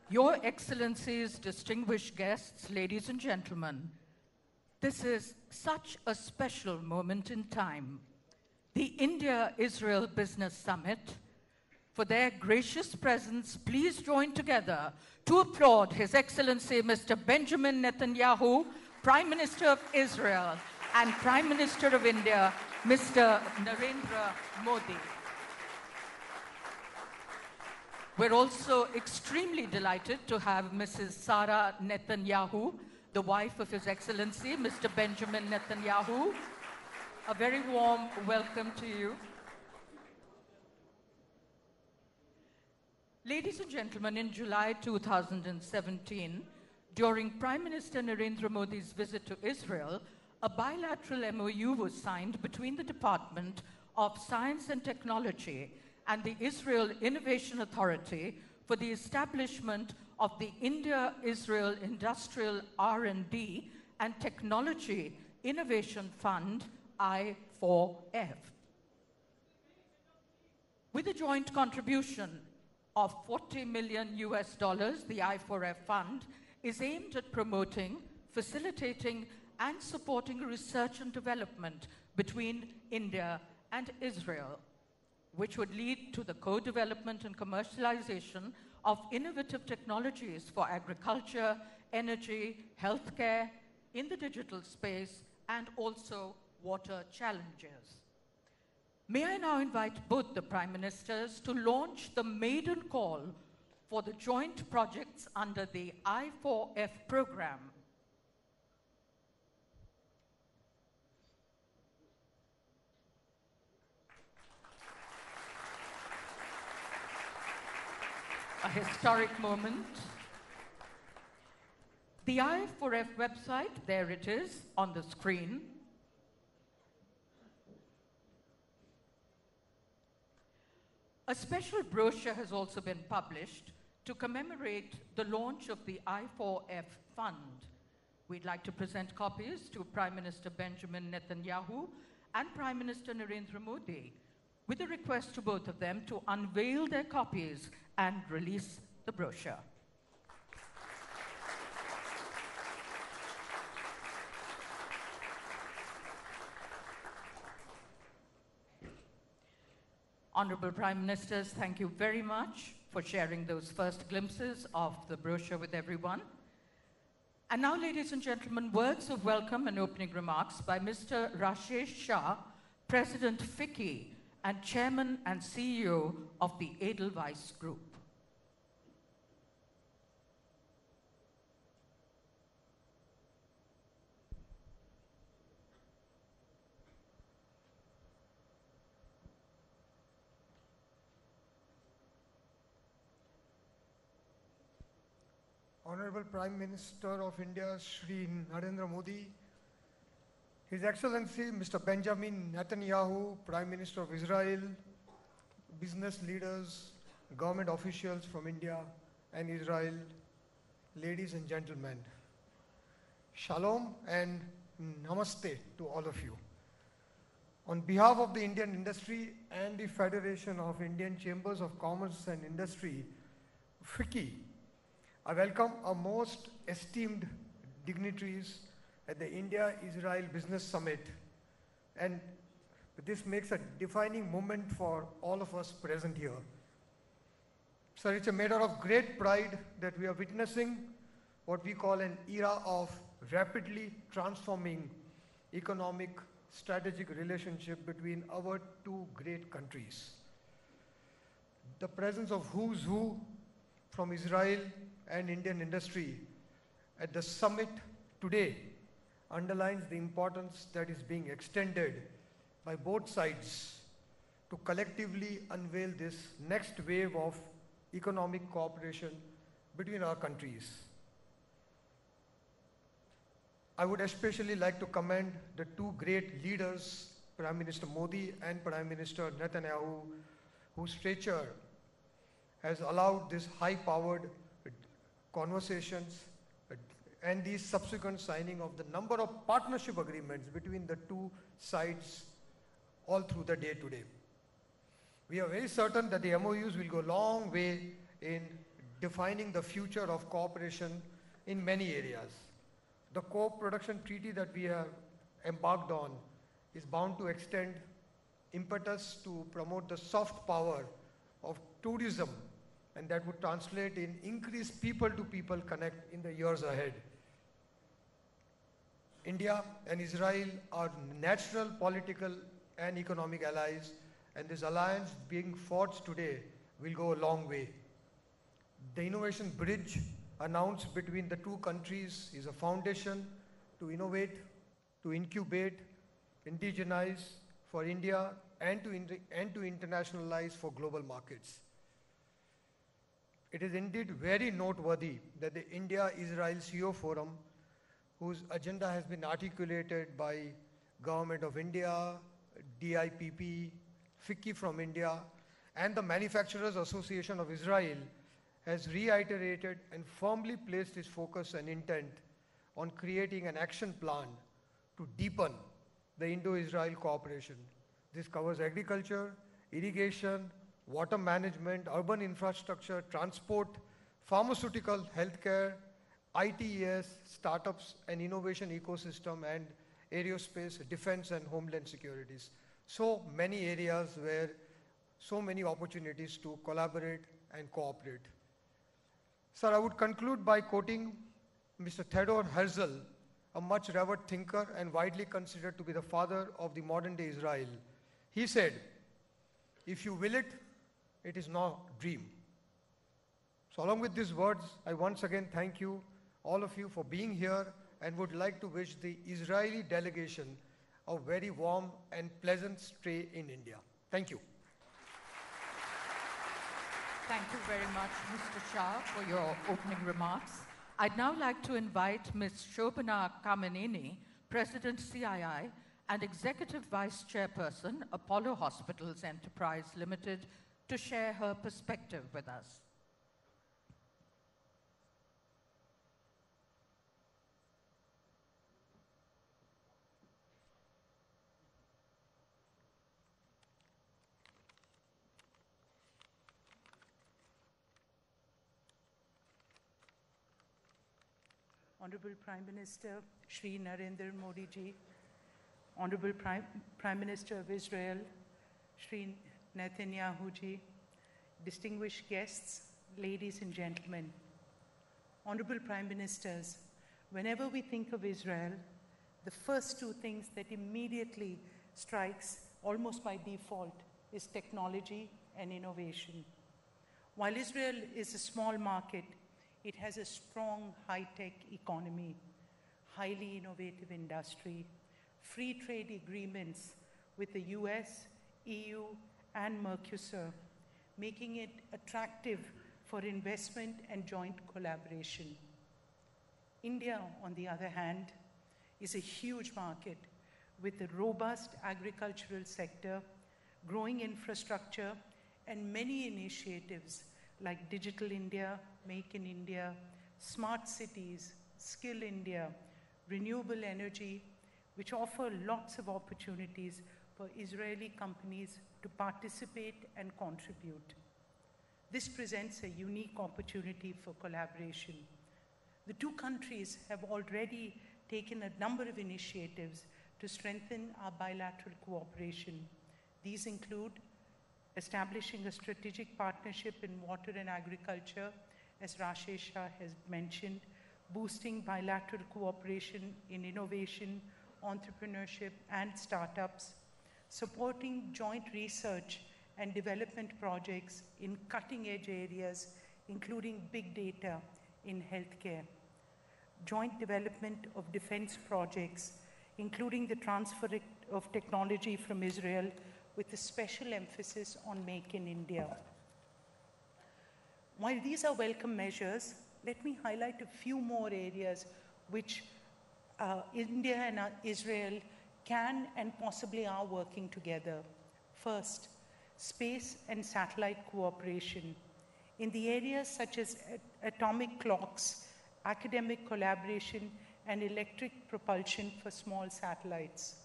Your Excellencies, distinguished guests, ladies and gentlemen, this is such a special moment in time. The India-Israel Business Summit. For their gracious presence, please join together to applaud His Excellency Mr. Benjamin Netanyahu, Prime Minister of Israel, and Prime Minister of India, Mr. Narendra Modi. We're also extremely delighted to have Mrs. Sarah Netanyahu, the wife of His Excellency, Mr. Benjamin Netanyahu. A very warm welcome to you. Ladies and gentlemen, in July 2017, during Prime Minister Narendra Modi's visit to Israel, a bilateral MOU was signed between the Department of Science and Technology and the Israel Innovation Authority for the establishment of the India-Israel Industrial R&D and Technology Innovation Fund, I4F. With a joint contribution of $40 million, the I4F fund is aimed at promoting, facilitating, and supporting research and development between India and Israel, which would lead to the co-development and commercialization of innovative technologies for agriculture, energy, healthcare, in the digital space, and also water challenges. May I now invite both the Prime Ministers to launch the maiden call for the joint projects under the I4F program. A historic moment. The I4F website, there it is on the screen. A special brochure has also been published to commemorate the launch of the I4F fund. We'd like to present copies to Prime Minister Benjamin Netanyahu and Prime Minister Narendra Modi, with a request to both of them to unveil their copies and release the brochure. Honorable Prime Ministers, thank you very much for sharing those first glimpses of the brochure with everyone. And now, ladies and gentlemen, words of welcome and opening remarks by Mr. Rashesh Shah, President FICCI, and Chairman and CEO of the Edelweiss Group. Honorable Prime Minister of India, Shri Narendra Modi, His Excellency Mr. Benjamin Netanyahu, Prime Minister of Israel, business leaders, government officials from India and Israel, ladies and gentlemen, Shalom and Namaste to all of you. On behalf of the Indian industry and the Federation of Indian Chambers of Commerce and Industry, FICCI, I welcome our most esteemed dignitaries at the India-Israel Business Summit, and this makes a defining moment for all of us present here. Sir, it's a matter of great pride that we are witnessing what we call an era of rapidly transforming economic strategic relationship between our two great countries. The presence of who's who from Israel and Indian industry at the summit today underlines the importance that is being extended by both sides to collectively unveil this next wave of economic cooperation between our countries. I would especially like to commend the two great leaders, Prime Minister Modi and Prime Minister Netanyahu, whose stature has allowed this high-powered conversations and the subsequent signing of the number of partnership agreements between the two sides all through the day today. We are very certain that the MOUs will go a long way in defining the future of cooperation in many areas. The co-production treaty that we have embarked on is bound to extend impetus to promote the soft power of tourism, and that would translate in increased people-to-people connect in the years ahead. India and Israel are natural political and economic allies, and this alliance being forged today will go a long way. The innovation bridge announced between the two countries is a foundation to innovate, to incubate, indigenize for India and to internationalize for global markets. It is indeed very noteworthy that the India-Israel CEO Forum, whose agenda has been articulated by Government of India, DIPP, FICCI from India, and the Manufacturers Association of Israel, has reiterated and firmly placed its focus and intent on creating an action plan to deepen the Indo-Israel cooperation. This covers agriculture, irrigation, water management, urban infrastructure, transport, pharmaceutical, healthcare, ITES, startups and innovation ecosystem, and aerospace, defense and homeland securities. So many areas where so many opportunities to collaborate and cooperate. Sir, I would conclude by quoting Mr. Theodor Herzl, a much revered thinker and widely considered to be the father of the modern day Israel. He said, "If you will it, it is no dream." So along with these words, I once again thank you, all of you, for being here, and would like to wish the Israeli delegation a very warm and pleasant stay in India. Thank you. Thank you very much, Mr. Shah, for your opening remarks. I'd now like to invite Ms. Shobhana Kameneni, President CII and Executive Vice Chairperson, Apollo Hospitals Enterprise Limited, to share her perspective with us. Honorable Prime Minister Shri Narendra Modi ji, Honorable Prime Minister of Israel Shri Netanyahu ji, distinguished guests, ladies and gentlemen. Honorable Prime Ministers, whenever we think of Israel, the first two things that immediately strikes almost by default is technology and innovation. While Israel is a small market, it has a strong high-tech economy, highly innovative industry, free trade agreements with the US, EU, and Mercosur, making it attractive for investment and joint collaboration. India, on the other hand, is a huge market with a robust agricultural sector, growing infrastructure, and many initiatives like Digital India, Make in India, Smart Cities, Skill India, renewable energy, which offer lots of opportunities for Israeli companies to participate and contribute. This presents a unique opportunity for collaboration. The two countries have already taken a number of initiatives to strengthen our bilateral cooperation. These include establishing a strategic partnership in water and agriculture, as Rashesh Shah has mentioned, boosting bilateral cooperation in innovation, entrepreneurship, and startups, supporting joint research and development projects in cutting-edge areas, including big data in healthcare, joint development of defense projects, including the transfer of technology from Israel with a special emphasis on Make in India. While these are welcome measures, let me highlight a few more areas which India and Israel can and possibly are working together. First, space and satellite cooperation. In the areas such as atomic clocks, academic collaboration, and electric propulsion for small satellites.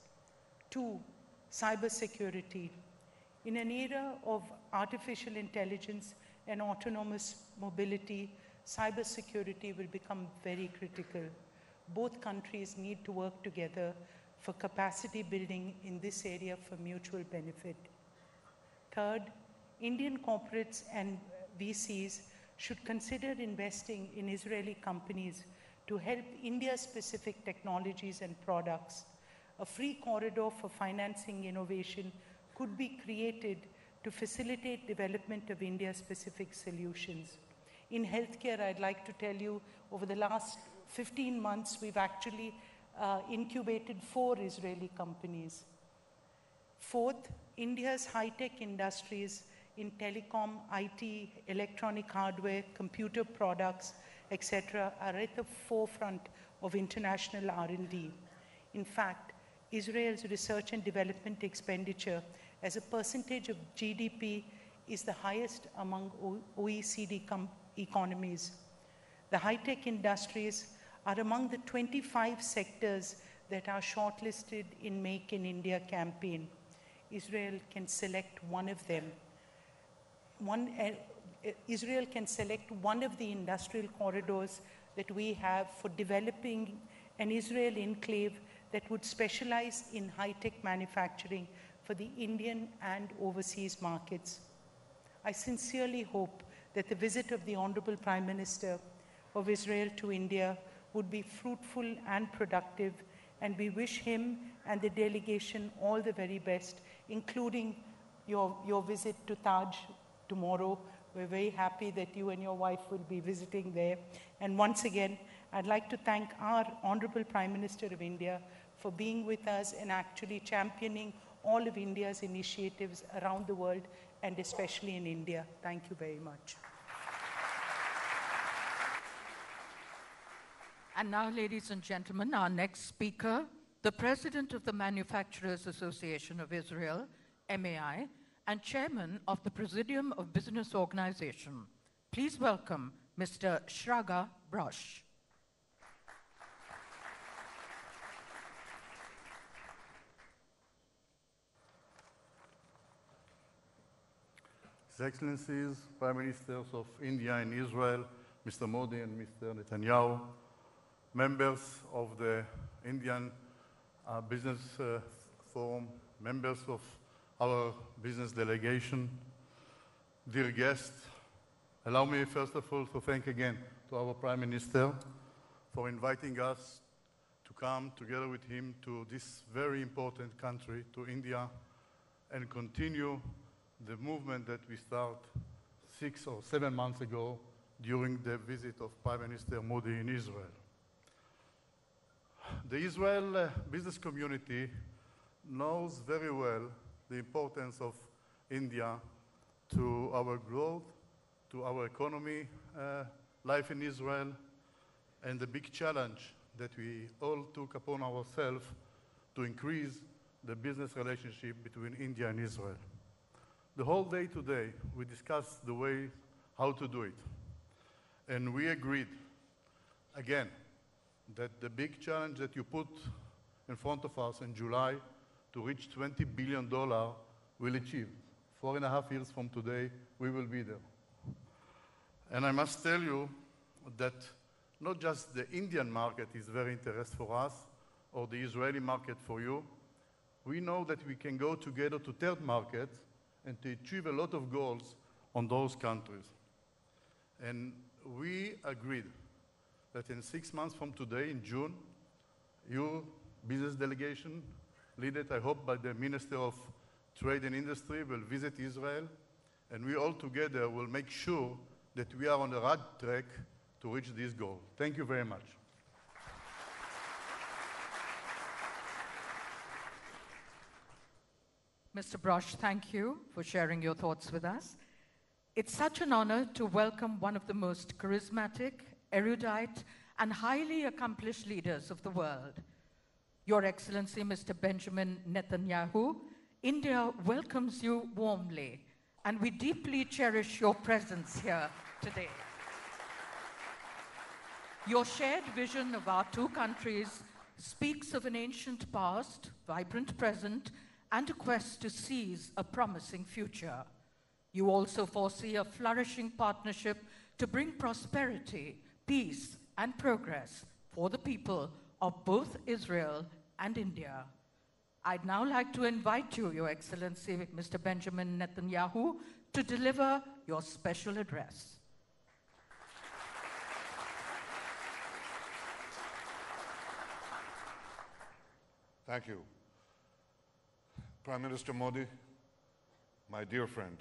Two, cybersecurity. In an era of artificial intelligence and autonomous mobility, cybersecurity will become very critical. Both countries need to work together for capacity building in this area for mutual benefit. Third, Indian corporates and VCs should consider investing in Israeli companies to help India-specific technologies and products. A free corridor for financing innovation could be created to facilitate development of India-specific solutions. In healthcare, I'd like to tell you, over the last 15 months, we've actually incubated 4 Israeli companies. Fourth, India's high-tech industries in telecom, IT, electronic hardware, computer products, etc., are at the forefront of international R&D. In fact, Israel's research and development expenditure as a percentage of GDP is the highest among OECD economies. The high-tech industries are among the 25 sectors that are shortlisted in Make in India campaign. Israel can select one of them. Israel can select one of the industrial corridors that we have for developing an Israel enclave that would specialize in high-tech manufacturing for the Indian and overseas markets. I sincerely hope that the visit of the Honorable Prime Minister of Israel to India would be fruitful and productive, and we wish him and the delegation all the very best, including your visit to Taj tomorrow. We're very happy that you and your wife will be visiting there. And once again, I'd like to thank our Honorable Prime Minister of India for being with us and actually championing all of India's initiatives around the world, and especially in India. Thank you very much. And now, ladies and gentlemen, our next speaker, the President of the Manufacturers Association of Israel, MAI, and Chairman of the Presidium of Business Organization. Please welcome Mr. Shraga Brosh. His Excellencies, Prime Ministers of India and Israel, Mr. Modi and Mr. Netanyahu, members of the Indian Business Forum, members of our business delegation, dear guests, allow me first of all to thank again to our Prime Minister for inviting us to come together with him to this very important country, to India, and continue the movement that we started 6 or 7 months ago during the visit of Prime Minister Modi in Israel. The Israel business community knows very well the importance of India to our growth, to our economy, life in Israel, and the big challenge that we all took upon ourselves to increase the business relationship between India and Israel. The whole day today, we discussed the way how to do it. And we agreed, again, that the big challenge that you put in front of us in July to reach $20 billion will achieve. 4.5 years from today, we will be there. And I must tell you that not just the Indian market is very interesting for us, or the Israeli market for you. We know that we can go together to third markets and to achieve a lot of goals on those countries. And we agreed that in 6 months from today, in June, your business delegation, led, I hope, by the Minister of Trade and Industry, will visit Israel, and we all together will make sure that we are on the right track to reach this goal. Thank you very much. Mr. Brosh, thank you for sharing your thoughts with us. It's such an honor to welcome one of the most charismatic, erudite, and highly accomplished leaders of the world. Your Excellency, Mr. Benjamin Netanyahu, India welcomes you warmly, and we deeply cherish your presence here today. Your shared vision of our two countries speaks of an ancient past, vibrant present, and a quest to seize a promising future. You also foresee a flourishing partnership to bring prosperity, peace, and progress for the people of both Israel and India. I'd now like to invite you, Your Excellency, Mr. Benjamin Netanyahu, to deliver your special address. Thank you. Prime Minister Modi, my dear friend,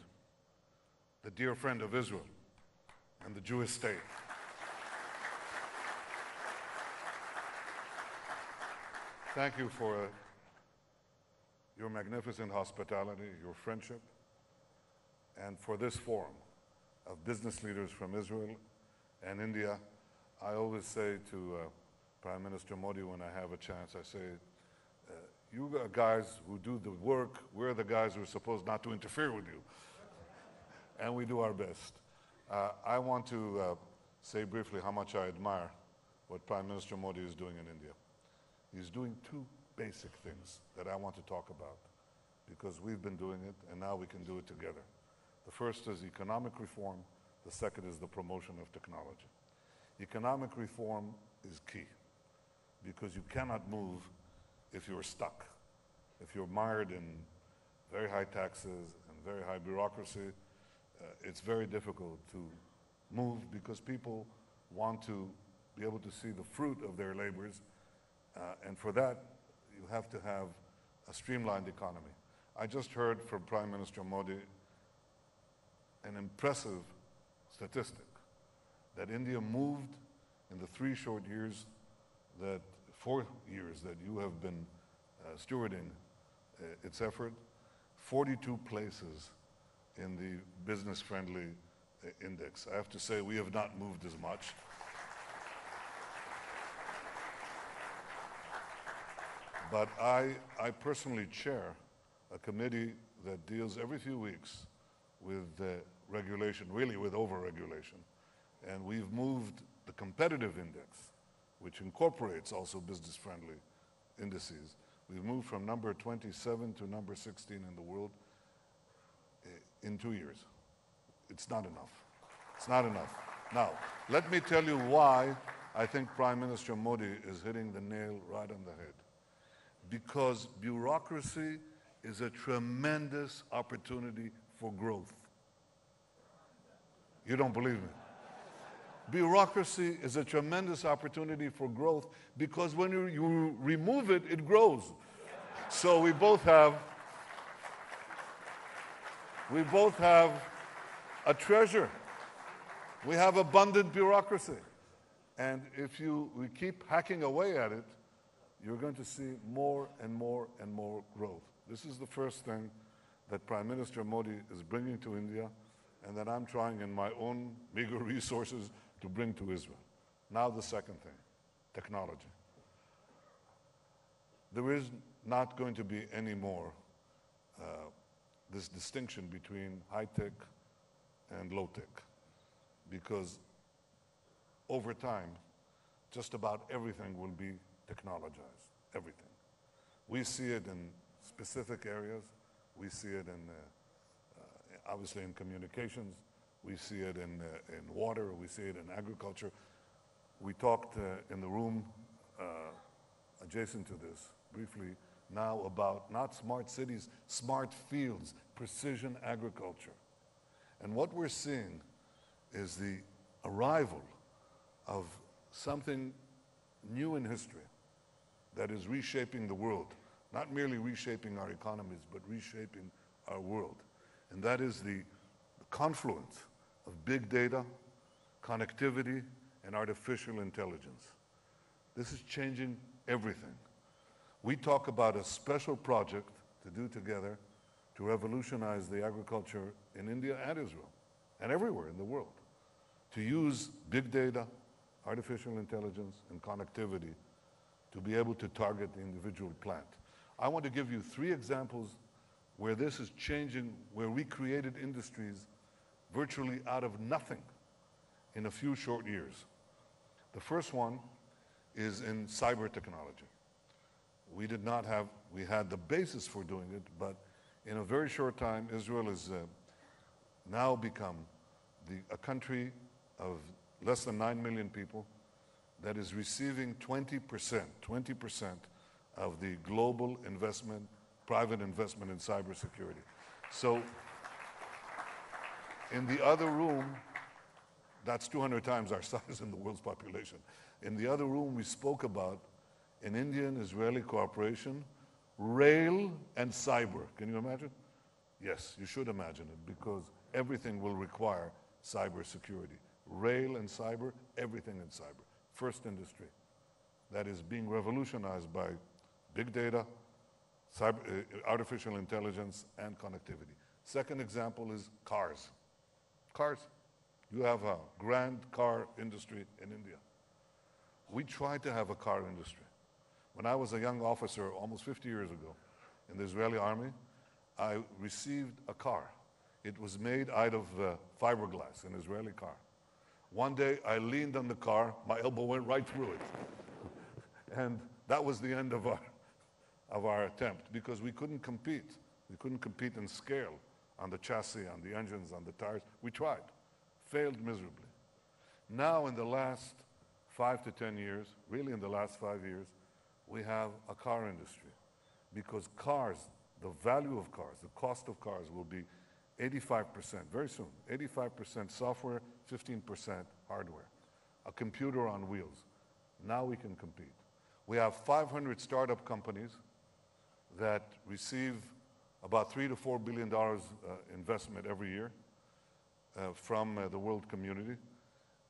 the dear friend of Israel and the Jewish state. Thank you for your magnificent hospitality, your friendship, and for this forum of business leaders from Israel and India. I always say to Prime Minister Modi when I have a chance, I say, you guys who do the work, we're the guys who are supposed not to interfere with you. And we do our best. I want to say briefly how much I admire what Prime Minister Modi is doing in India. He's doing two basic things that I want to talk about because we've been doing it and now we can do it together. The first is economic reform. The second is the promotion of technology. Economic reform is key because you cannot move if you're stuck. If you're mired in very high taxes and very high bureaucracy, it's very difficult to move because people want to be able to see the fruit of their labors. And for that, you have to have a streamlined economy. I just heard from Prime Minister Modi an impressive statistic that India moved in the 4 years that you have been stewarding its effort, 42 places in the business-friendly index. I have to say we have not moved as much. But I personally chair a committee that deals every few weeks with regulation, really with over-regulation. And we've moved the competitive index, which incorporates also business-friendly indices. We've moved from number 27 to number 16 in the world in 2 years. It's not enough. It's not enough. Now, let me tell you why I think Prime Minister Modi is hitting the nail right on the head. Because bureaucracy is a tremendous opportunity for growth. You don't believe me? Bureaucracy is a tremendous opportunity for growth because when you remove it, it grows. So we both have a treasure. We have abundant bureaucracy. And if we keep hacking away at it, you're going to see more and more and more growth. This is the first thing that Prime Minister Modi is bringing to India and that I'm trying in my own meager resources to bring to Israel. Now the second thing, technology. There is not going to be any more this distinction between high-tech and low-tech because over time, just about everything will be technologized, everything. We see it in specific areas. We see it in, obviously in communications. We see it in water. We see it in agriculture. We talked in the room adjacent to this briefly now about not smart cities, smart fields, precision agriculture. And what we're seeing is the arrival of something new in history that is reshaping the world, not merely reshaping our economies, but reshaping our world. And that is the confluence of big data, connectivity, and artificial intelligence. This is changing everything. We talk about a special project to do together to revolutionize the agriculture in India and Israel, and everywhere in the world, to use big data, artificial intelligence, and connectivity to be able to target the individual plant. I want to give you 3 examples where this is changing, where we created industries virtually out of nothing in a few short years. The first one is in cyber technology. We had the basis for doing it, but in a very short time, Israel is now become a country of less than 9 million people that is receiving 20% of the global investment, private investment in cybersecurity. So in the other room, that's 200 times our size in the world's population. In the other room, we spoke about an Indian-Israeli cooperation, rail and cyber. Can you imagine? Yes, you should imagine it, because everything will require cybersecurity. Rail and cyber, everything in cyber. First industry that is being revolutionized by big data, artificial intelligence, and connectivity. Second example is cars. Cars. You have a grand car industry in India. We tried to have a car industry. When I was a young officer almost 50 years ago in the Israeli army, I received a car. It was made out of fiberglass, an Israeli car. One day I leaned on the car, my elbow went right through it. And that was the end of our attempt, because we couldn't compete. We couldn't compete in scale on the chassis, on the engines, on the tires. We tried, failed miserably. Now in the last 5 to 10 years, really in the last 5 years, we have a car industry, because cars, the value of cars, the cost of cars will be 85%, very soon, 85% software, 15% hardware. A computer on wheels. Now we can compete. We have 500 startup companies that receive about $3 to $4 billion investment every year from the world community.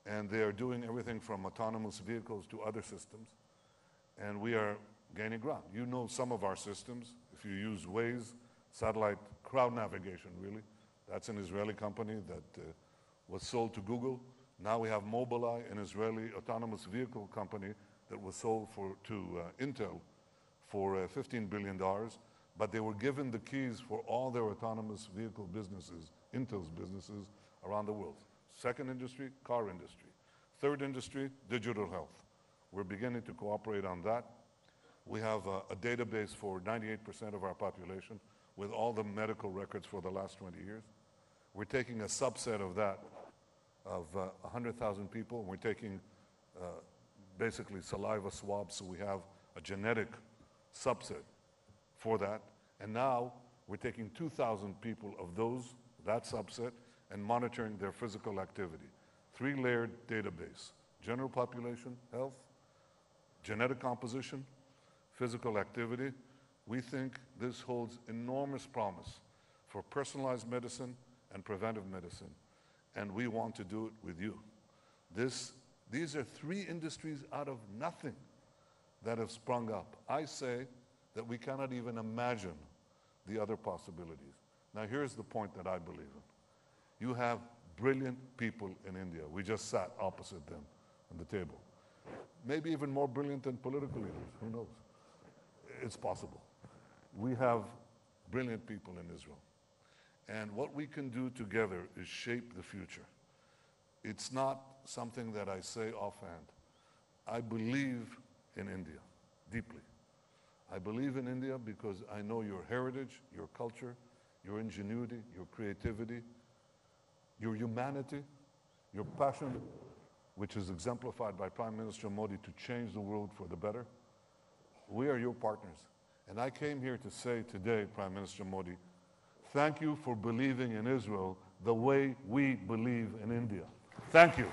And they are doing everything from autonomous vehicles to other systems. And we are gaining ground. You know some of our systems. If you use Waze, satellite crowd navigation, really. That's an Israeli company that was sold to Google. Now we have Mobileye, an Israeli autonomous vehicle company that was sold to Intel for $15 billion. But they were given the keys for all their autonomous vehicle businesses, Intel's businesses, around the world. Second industry, car industry. Third industry, digital health. We're beginning to cooperate on that. We have a database for 98% of our population with all the medical records for the last 20 years. We're taking a subset of that, of 100,000 people, and we're taking basically saliva swabs, so we have a genetic subset for that. And now we're taking 2,000 people of that subset, and monitoring their physical activity. 3-layered database: general population, health, genetic composition, physical activity. We think this holds enormous promise for personalized medicine and preventive medicine, and we want to do it with you. These are 3 industries out of nothing that have sprung up. I say that we cannot even imagine the other possibilities. Now here's the point that I believe in. You have brilliant people in India. We just sat opposite them on the table. Maybe even more brilliant than political leaders, who knows? It's possible. We have brilliant people in Israel. And what we can do together is shape the future. It's not something that I say offhand. I believe in India deeply. I believe in India because I know your heritage, your culture, your ingenuity, your creativity, your humanity, your passion, which is exemplified by Prime Minister Modi to change the world for the better. We are your partners. And I came here to say today, Prime Minister Modi, thank you for believing in Israel the way we believe in India. Thank you.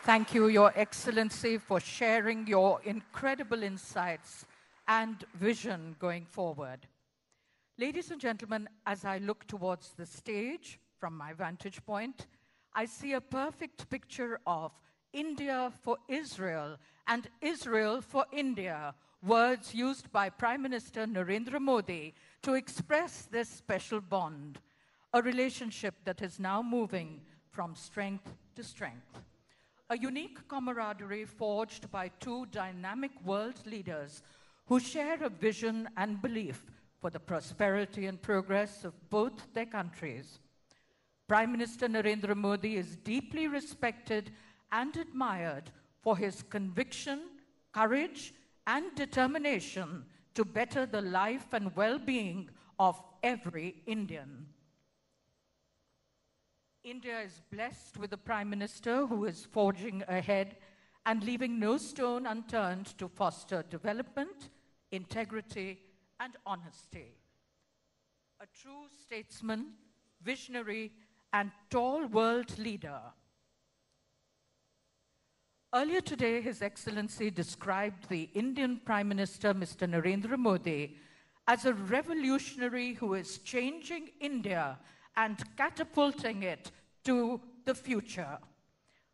Thank you, Your Excellency, for sharing your incredible insights and vision going forward. Ladies and gentlemen, as I look towards the stage from my vantage point, I see a perfect picture of India for Israel and Israel for India, words used by Prime Minister Narendra Modi to express this special bond, a relationship that is now moving from strength to strength. A unique camaraderie forged by 2 dynamic world leaders who share a vision and belief for the prosperity and progress of both their countries. Prime Minister Narendra Modi is deeply respected and admired for his conviction, courage, and determination to better the life and well-being of every Indian. India is blessed with a Prime Minister who is forging ahead and leaving no stone unturned to foster development, integrity, and honesty. A true statesman, visionary, and tall world leader. Earlier today, His Excellency described the Indian Prime Minister, Mr. Narendra Modi, as a revolutionary who is changing India and catapulting it to the future.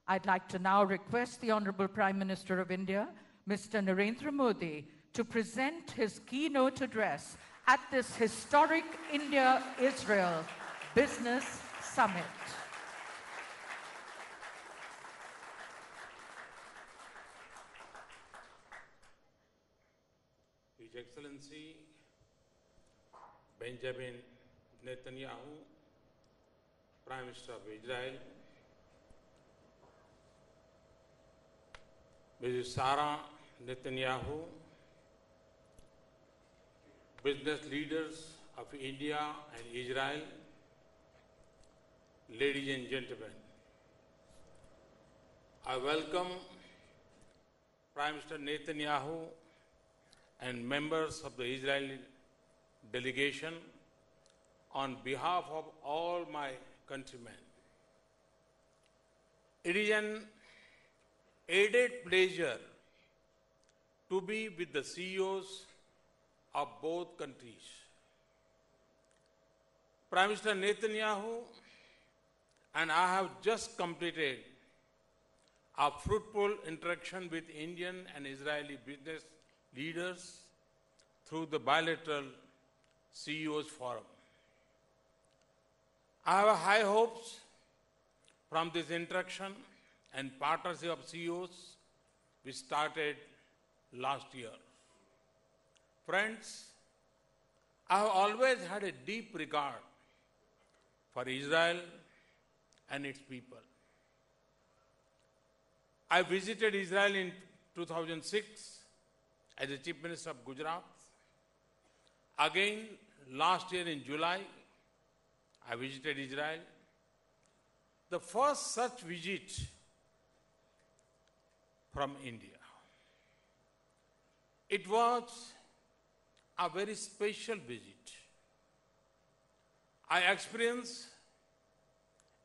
I'd like to now request the Honorable Prime Minister of India, Mr. Narendra Modi, to present his keynote address at this historic India-Israel Business Summit. His Excellency Benjamin Netanyahu, Prime Minister of Israel, Mrs. Sarah Netanyahu, business leaders of India and Israel, ladies and gentlemen, I welcome Prime Minister Netanyahu and members of the Israeli delegation on behalf of all my countrymen. It is an added pleasure to be with the CEOs of both countries. Prime Minister Netanyahu and I have just completed a fruitful interaction with Indian and Israeli business leaders through the bilateral CEOs Forum. I have high hopes from this interaction and partnership of CEOs which started last year. Friends, I have always had a deep regard for Israel and its people. I visited Israel in 2006 as the Chief Minister of Gujarat. Again, last year in July, I visited Israel. The first such visit from India. It was a very special visit. I experienced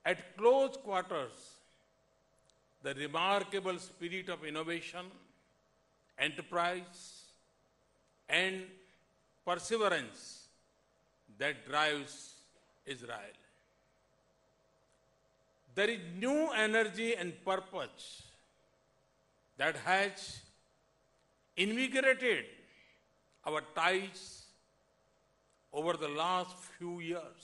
at close quarters the remarkable spirit of innovation, enterprise, and perseverance that drives Israel. There is new energy and purpose that has invigorated our ties over the last few years.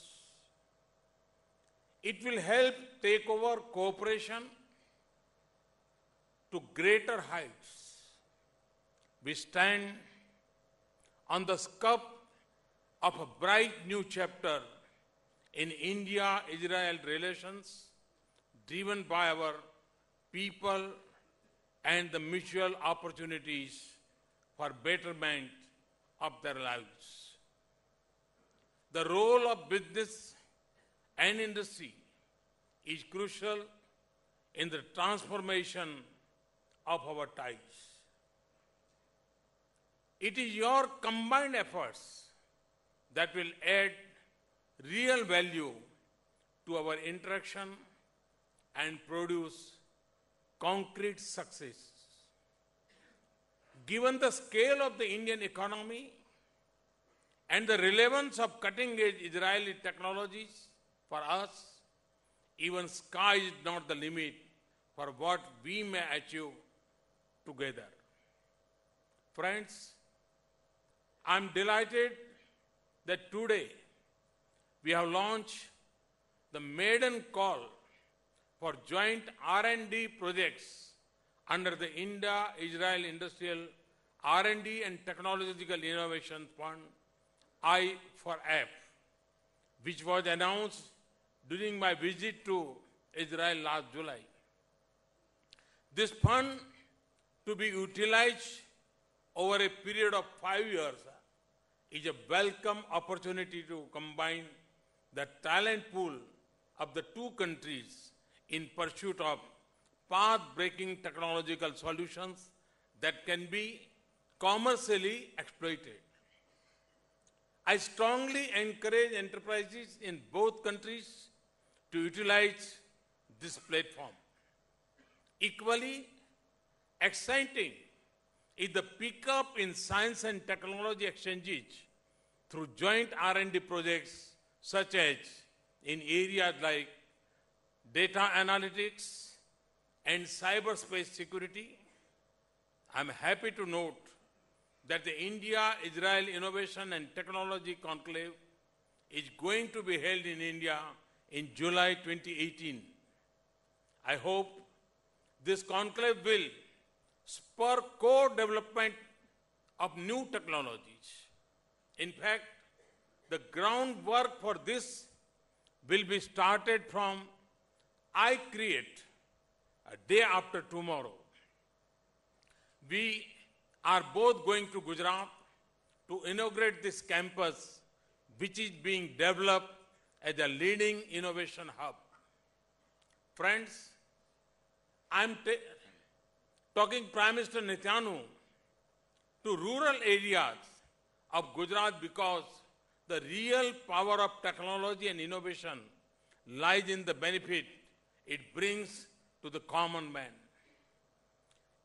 It will help take over cooperation to greater heights. We stand on the cusp of a bright new chapter in India-Israel relations, driven by our people and the mutual opportunities for betterment of their lives. The role of business and industry is crucial in the transformation of our ties. It is your combined efforts that will add real value to our interaction and produce concrete success. Given the scale of the Indian economy and the relevance of cutting-edge Israeli technologies for us, even sky is not the limit for what we may achieve together. Friends, I'm delighted that today we have launched the maiden call for joint R&D projects under the India-Israel Industrial R&D and Technological Innovation Fund, I4F, which was announced during my visit to Israel last July. This fund, to be utilized over a period of 5 years is a welcome opportunity to combine the talent pool of the two countries in pursuit of path-breaking technological solutions that can be commercially exploited. I strongly encourage enterprises in both countries to utilize this platform. Equally exciting is the pickup in science and technology exchanges through joint R&D projects such as in areas like data analytics and cyberspace security. I'm happy to note that the India-Israel Innovation and Technology Conclave is going to be held in India in July 2018. I hope this conclave will spur co-development of new technologies. In fact, the groundwork for this will be started from I Create, a day after tomorrow. We are both going to Gujarat to inaugurate this campus, which is being developed as a leading innovation hub. Friends, I'm talking Prime Minister Netanyahu to rural areas of Gujarat because the real power of technology and innovation lies in the benefit it brings to the common man.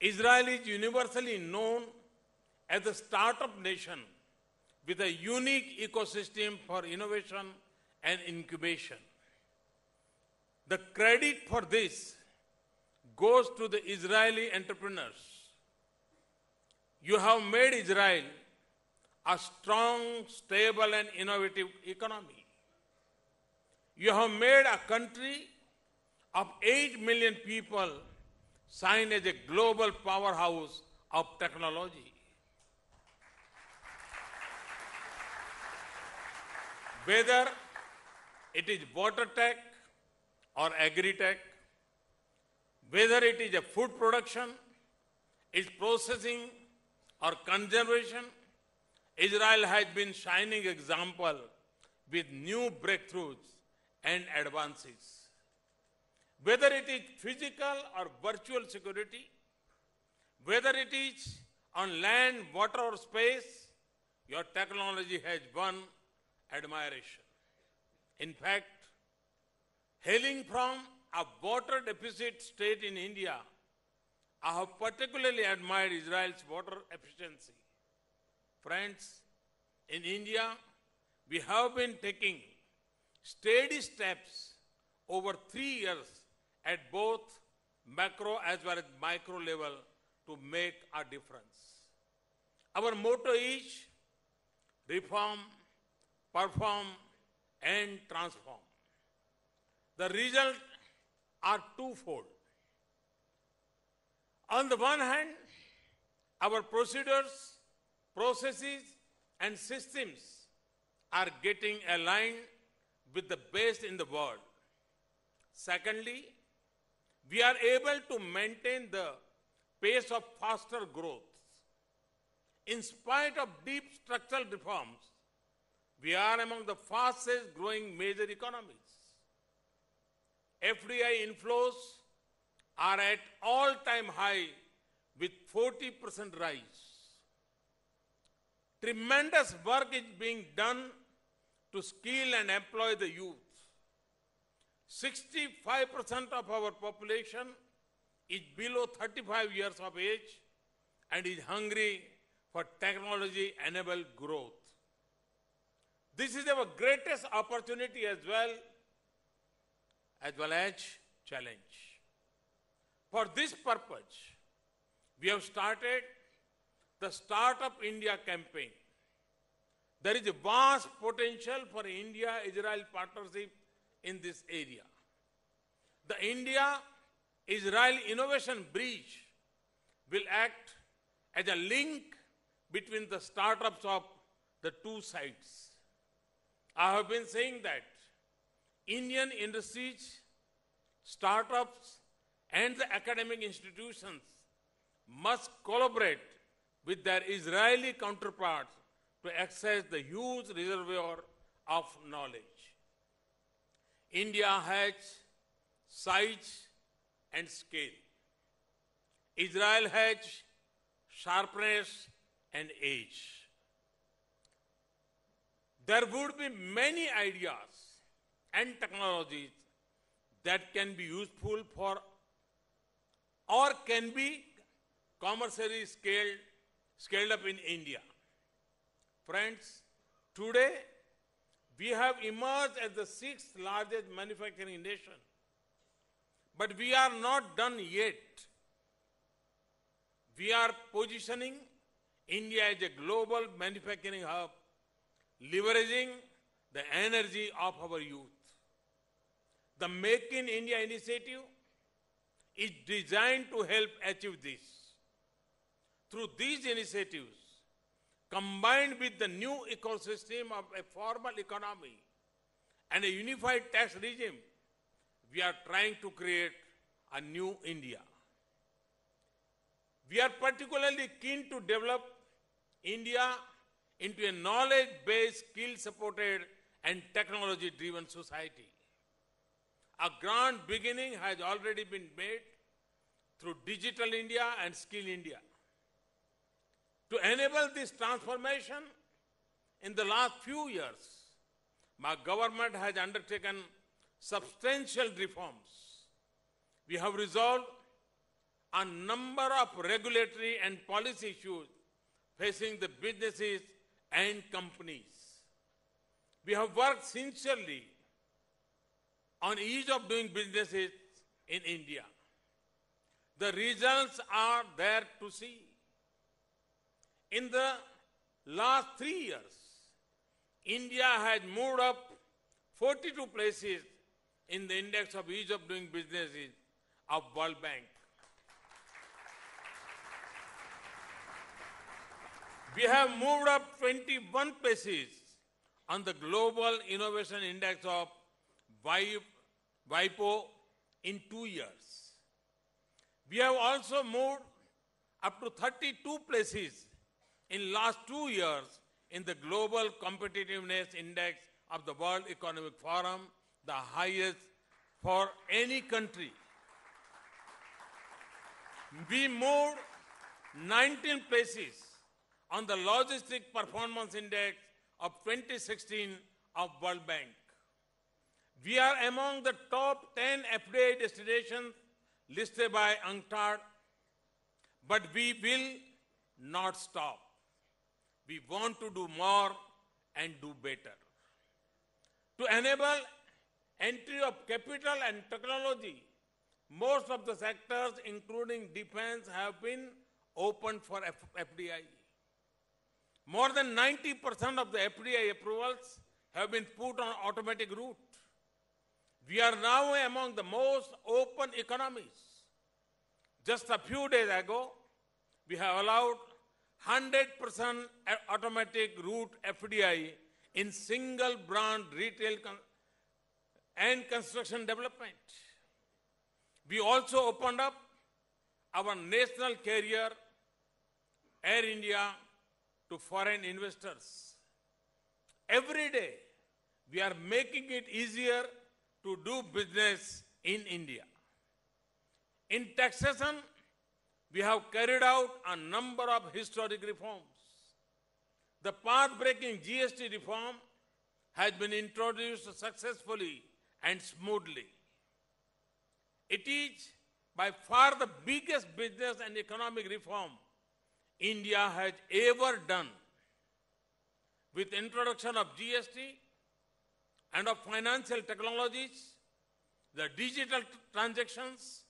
Israel is universally known as a startup nation with a unique ecosystem for innovation and incubation. The credit for this goes to the Israeli entrepreneurs. You have made Israel a strong, stable, and innovative economy. You have made a country of 8 million people sign as a global powerhouse of technology. Whether it is water tech or agri-tech, whether it is a food production, its processing or conservation, Israel has been shining example with new breakthroughs and advances. Whether it is physical or virtual security, whether it is on land, water or space, your technology has won admiration. In fact, hailing from a water deficit state in India, I have particularly admired Israel's water efficiency. Friends, in India, we have been taking steady steps over 3 years at both macro as well as micro level to make a difference. Our motto is reform, perform, and transform. The results are twofold. On the one hand, our procedures, processes, and systems are getting aligned with the best in the world. Secondly, we are able to maintain the pace of faster growth. In spite of deep structural reforms, we are among the fastest growing major economies. FDI inflows are at all-time high with 40% rise. Tremendous work is being done to skill and employ the youth. 65% of our population is below 35 years of age and is hungry for technology-enabled growth. This is our greatest opportunity as well as challenge. For this purpose, we have started the Startup India campaign. There is a vast potential for India-Israel partnership in this area. The India-Israel Innovation Bridge will act as a link between the startups of the two sides. I have been saying that Indian industries, startups, and the academic institutions must collaborate with their Israeli counterparts to access the huge reservoir of knowledge. India has size and scale. Israel has sharpness and age. There would be many ideas and technologies that can be useful for or can be commercially scaled up in India. Friends, today we have emerged as the sixth largest manufacturing nation. But we are not done yet. We are positioning India as a global manufacturing hub, leveraging the energy of our youth. The Make in India initiative is designed to help achieve this. Through these initiatives, combined with the new ecosystem of a formal economy and a unified tax regime, we are trying to create a new India. We are particularly keen to develop India into a knowledge-based, skill-supported and technology-driven society. A grand beginning has already been made through Digital India and Skill India. To enable this transformation, in the last few years, my government has undertaken substantial reforms. We have resolved a number of regulatory and policy issues facing the businesses and companies. We have worked sincerely on ease of doing businesses in India. The results are there to see. In the last 3 years, India has moved up 42 places in the index of ease of doing businesses of World Bank. We have moved up 21 places on the Global Innovation Index of WIPO in 2 years. We have also moved up to 32 places in last 2 years in the Global Competitiveness Index of the World Economic Forum, the highest for any country. We moved 19 places on the Logistic Performance Index of 2016 of World Bank. We are among the top 10 FDI destinations listed by UNCTAD, but we will not stop. We want to do more and do better. To enable entry of capital and technology, most of the sectors, including defense, have been opened for FDI. More than 90% of the FDI approvals have been put on automatic route. We are now among the most open economies. Just a few days ago, we have allowed 100% automatic route FDI in single brand retail and construction development. We also opened up our national carrier, Air India, to foreign investors. Every day, we are making it easier to do business in India. In taxation, we have carried out a number of historic reforms. The path-breaking GST reform has been introduced successfully and smoothly. It is by far the biggest business and economic reform India has ever done. With introduction of GST and of financial technologies, the digital transactions,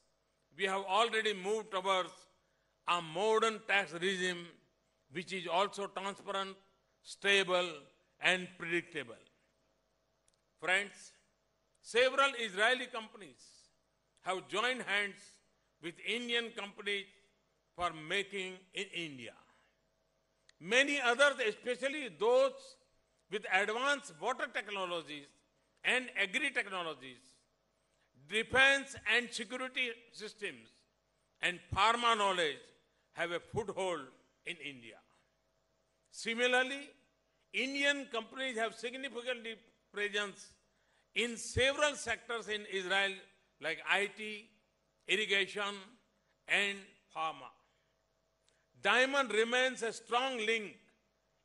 we have already moved towards a modern tax regime which is also transparent, stable, and predictable. Friends, several Israeli companies have joined hands with Indian companies for making in India. Many others, especially those with advanced water technologies and agri-technologies, defense and security systems, and pharma knowledge, have a foothold in India. Similarly, Indian companies have significant presence in several sectors in Israel like IT, irrigation, and pharma. Diamond remains a strong link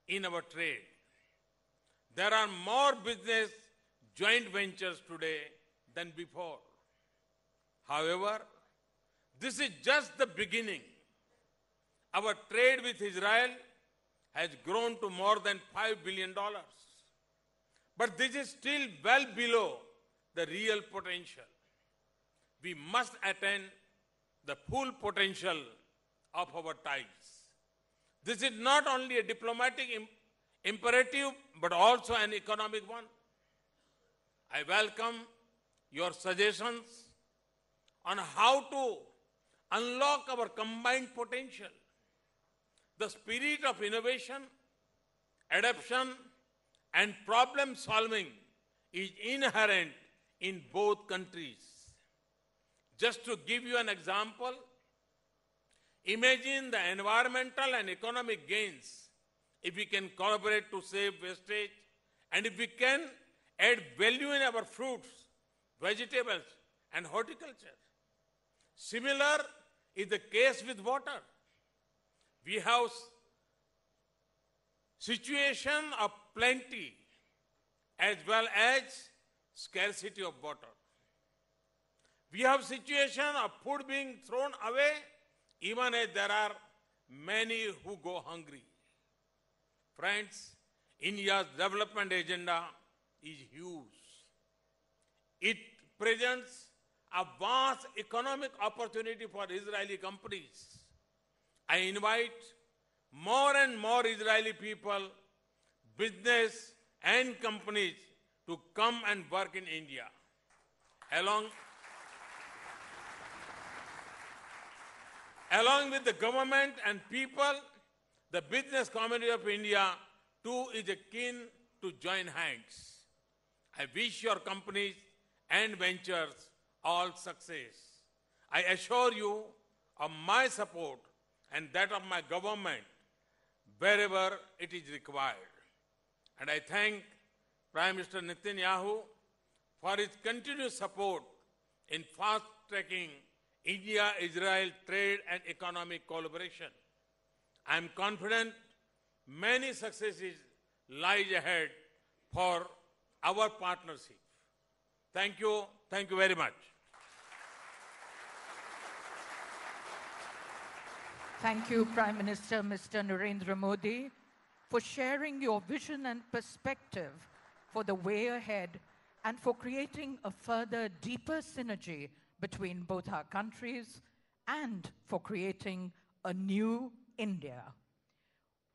in our trade. There are more business joint ventures today than before. However, this is just the beginning. Our trade with Israel has grown to more than $5 billion. But this is still well below the real potential. We must attain the full potential of our ties. This is not only a diplomatic imperative, but also an economic one. I welcome your suggestions on how to unlock our combined potential. The spirit of innovation, adaptation, and problem solving is inherent in both countries. Just to give you an example, imagine the environmental and economic gains if we can collaborate to save wastage, and if we can add value in our fruits, vegetables, and horticulture. Similar is the case with water. We have situation of plenty as well as scarcity of water. We have situation of food being thrown away even as there are many who go hungry. Friends, India's development agenda is huge. It presents a vast economic opportunity for Israeli companies. I invite more and more Israeli people, business and companies to come and work in India. Along with the government and people, the business community of India too is keen to join hands. I wish your companies and ventures all success. I assure you of my support and that of my government wherever it is required. And I thank Prime Minister Netanyahu for his continued support in fast-tracking India-Israel trade and economic collaboration. I am confident many successes lie ahead for our partnership. Thank you very much. Thank you, Prime Minister Mr. Narendra Modi, for sharing your vision and perspective for the way ahead and for creating a further deeper synergy between both our countries and for creating a new India.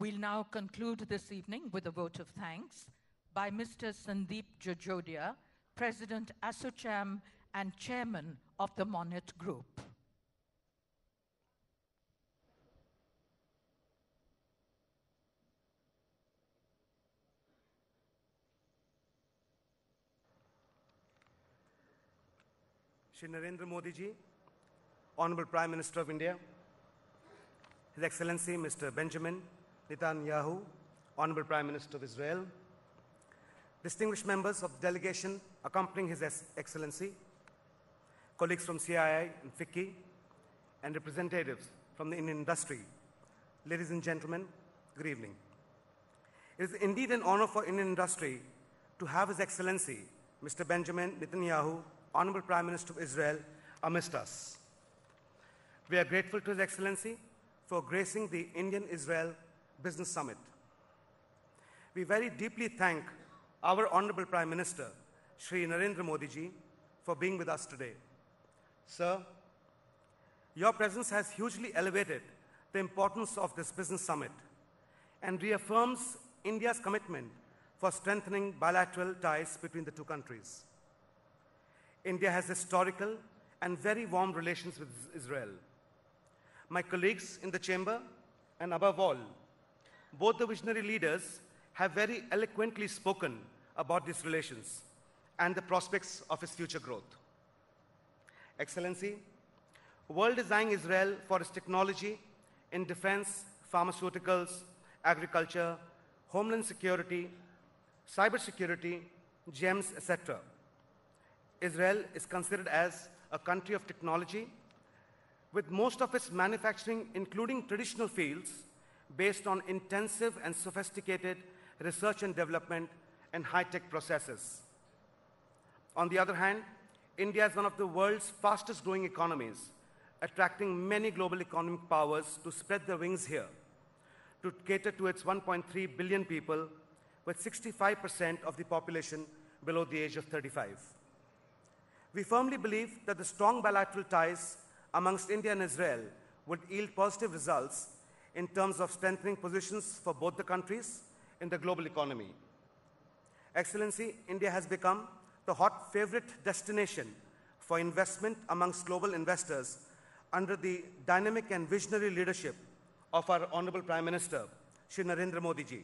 We'll now conclude this evening with a vote of thanks by Mr. Sandeep Jajodia, President ASSOCHAM and Chairman of the Monnet Group. Shri Narendra Modi ji, Honorable Prime Minister of India, His Excellency Mr. Benjamin Netanyahu, Honorable Prime Minister of Israel, distinguished members of the delegation accompanying His Excellency, colleagues from CII and FICCI, and representatives from the Indian industry, ladies and gentlemen, good evening. It is indeed an honor for Indian industry to have His Excellency Mr. Benjamin Netanyahu, Honorable Prime Minister of Israel, amidst us. We are grateful to His Excellency for gracing the Indian-Israel Business Summit. We very deeply thank our Honorable Prime Minister, Shri Narendra Modi ji, for being with us today. Sir, your presence has hugely elevated the importance of this business summit and reaffirms India's commitment for strengthening bilateral ties between the two countries. India has historical and very warm relations with Israel. My colleagues in the chamber, and above all, both the visionary leaders have very eloquently spoken about these relations and the prospects of its future growth. Excellency, the world is eyeing Israel for its technology, in defense, pharmaceuticals, agriculture, homeland security, cybersecurity, gems, etc. Israel is considered as a country of technology, with most of its manufacturing, including traditional fields, based on intensive and sophisticated research and development and high-tech processes. On the other hand, India is one of the world's fastest-growing economies, attracting many global economic powers to spread their wings here, to cater to its 1.3 billion people, with 65% of the population below the age of 35. We firmly believe that the strong bilateral ties amongst India and Israel would yield positive results in terms of strengthening positions for both the countries in the global economy. Excellency, India has become the hot favorite destination for investment amongst global investors under the dynamic and visionary leadership of our Honorable Prime Minister, Shri Narendra Modi ji.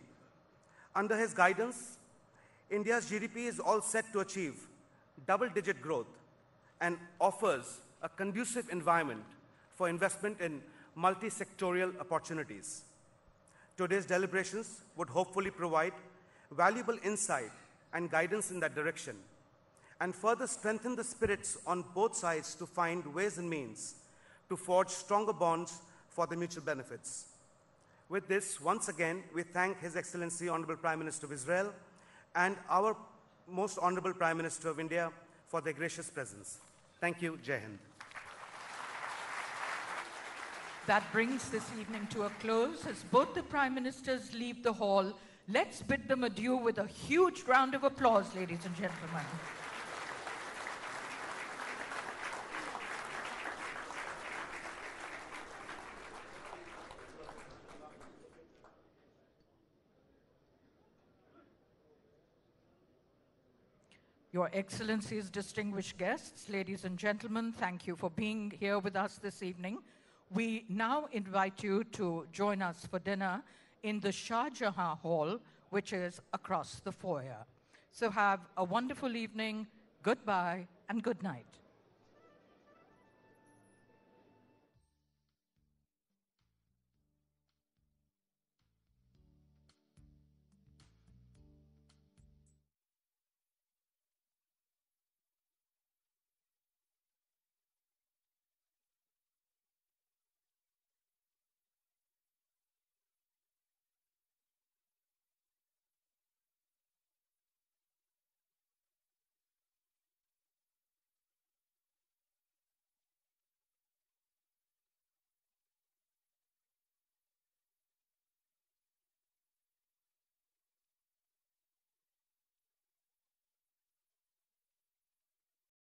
Under his guidance, India's GDP is all set to achieve double-digit growth and offers a conducive environment for investment in multi-sectorial opportunities. Today's deliberations would hopefully provide valuable insight and guidance in that direction, and further strengthen the spirits on both sides to find ways and means to forge stronger bonds for the mutual benefits. With this, once again, we thank His Excellency Honorable Prime Minister of Israel and our Most Honorable Prime Minister of India for their gracious presence. Thank you. Jai Hind. That brings this evening to a close. As both the Prime Ministers leave the hall, let's bid them adieu with a huge round of applause, ladies and gentlemen. Your Excellencies, distinguished guests, ladies and gentlemen, thank you for being here with us this evening. We now invite you to join us for dinner in the Shah Jahan Hall, which is across the foyer. So have a wonderful evening, goodbye, and good night.